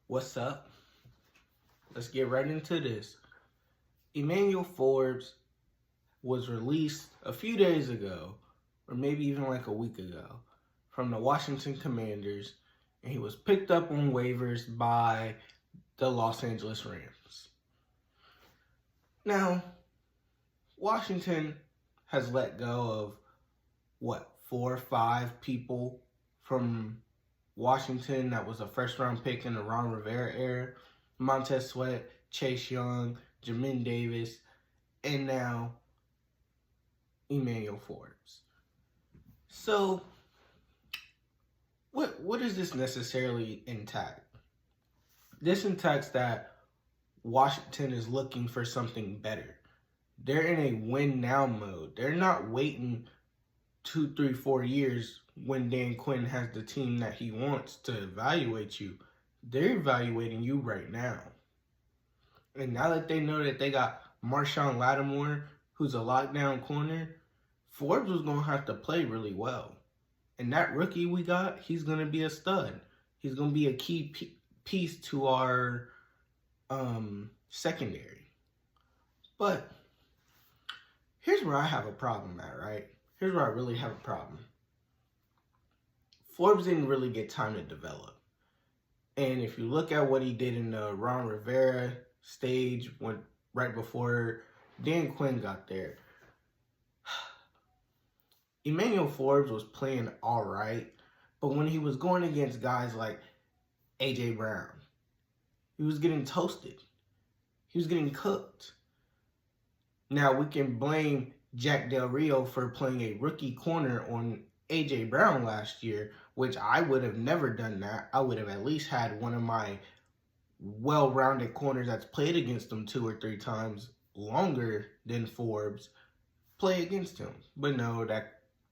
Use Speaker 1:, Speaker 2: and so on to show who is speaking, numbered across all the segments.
Speaker 1: What's up? Let's get right into this. Emmanuel Forbes was released a few days ago, or maybe even like a week ago, from the Washington Commanders, and he was picked up on waivers by the Los Angeles Rams. Now, Washington has let go of, 4 or 5 people from Washington that was a first-round pick in the Ron Rivera era. Montez Sweat, Chase Young, Jamin Davis, and now Emmanuel Forbes. So, what does this necessarily entail? This entails that Washington is looking for something better. They're in a win-now mode. They're not waiting 2, 3, 4 years when Dan Quinn has the team that he wants to evaluate you. They're evaluating you right now. And now that they know that they got Marshawn Lattimore, who's a lockdown corner, Forbes was going to have to play really well. And that rookie we got, he's going to be a stud. He's going to be a key piece to our secondary. But here's where I have a problem at, right? Here's where I really have a problem. Forbes didn't really get time to develop. And if you look at what he did in the Ron Rivera stage right before Dan Quinn got there, Emmanuel Forbes was playing all right, but when he was going against guys like A.J. Brown, he was getting toasted. He was getting cooked. Now, we can blame Jack Del Rio for playing a rookie corner on A.J. Brown last year, which I would have never done that. I would have at least had one of my well-rounded corners that's played against him 2 or 3 times longer than Forbes play against him. But no,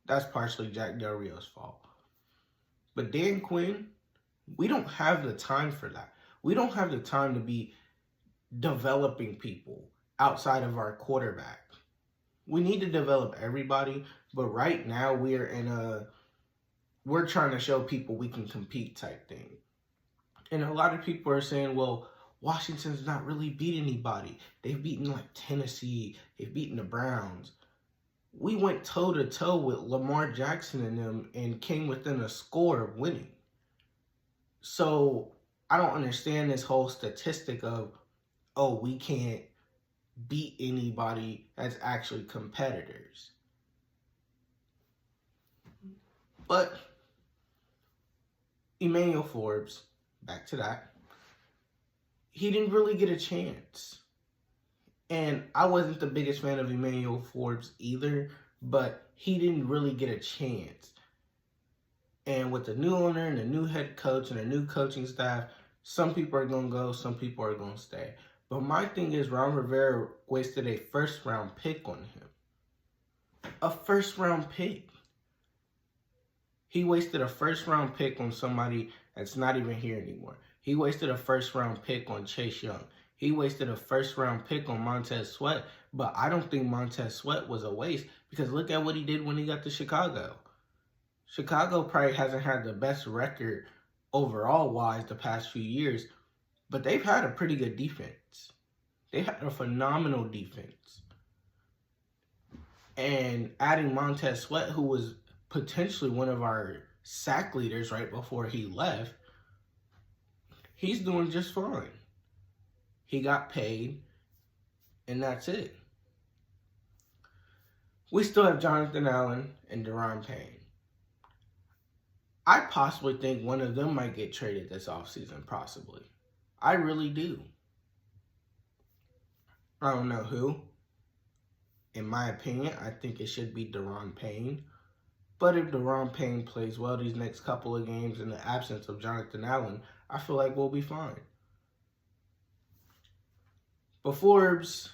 Speaker 1: that's partially Jack Del Rio's fault. But Dan Quinn, we don't have the time for that. We don't have the time to be developing people outside of our quarterback. We need to develop everybody, but right now we're trying to show people we can compete type thing. And a lot of people are saying, well, Washington's not really beat anybody. They've beaten like Tennessee. They've beaten the Browns. We went toe-to-toe with Lamar Jackson and them and came within a score of winning. So I don't understand this whole statistic of, oh, we can't beat anybody as actually competitors. But Emmanuel Forbes, back to that, he didn't really get a chance. And I wasn't the biggest fan of Emmanuel Forbes either, but he didn't really get a chance. And with the new owner and the new head coach and the new coaching staff, some people are going to go, some people are going to stay. But my thing is, Ron Rivera wasted a first-round pick on him. A first-round pick. He wasted a first-round pick on somebody that's not even here anymore. He wasted a first-round pick on Chase Young. He wasted a first-round pick on Montez Sweat. But I don't think Montez Sweat was a waste, because look at what he did when he got to Chicago. Chicago probably hasn't had the best record overall-wise the past few years, but they've had a pretty good defense. They had a phenomenal defense. And adding Montez Sweat, who was potentially one of our sack leaders right before he left, he's doing just fine. He got paid, and that's it. We still have Jonathan Allen and Daron Payne. I possibly think one of them might get traded this offseason, possibly. I really do. I don't know who. In my opinion, I think it should be Daron Payne. But if Daron Payne plays well these next couple of games in the absence of Jonathan Allen, I feel like we'll be fine. But Forbes,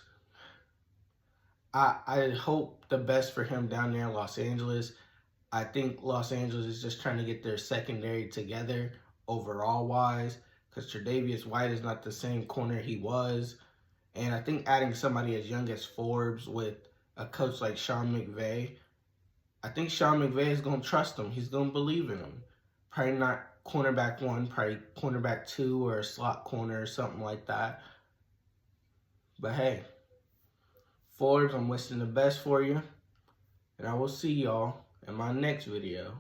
Speaker 1: I hope the best for him down there in Los Angeles. I think Los Angeles is just trying to get their secondary together overall-wise, because Tre'Davious White is not the same corner he was. And I think adding somebody as young as Forbes with a coach like Sean McVay, I think Sean McVay is going to trust him. He's going to believe in him. Probably not cornerback 1, probably cornerback 2, or a slot corner or something like that. But hey, Forbes, I'm wishing the best for you. And I will see y'all in my next video.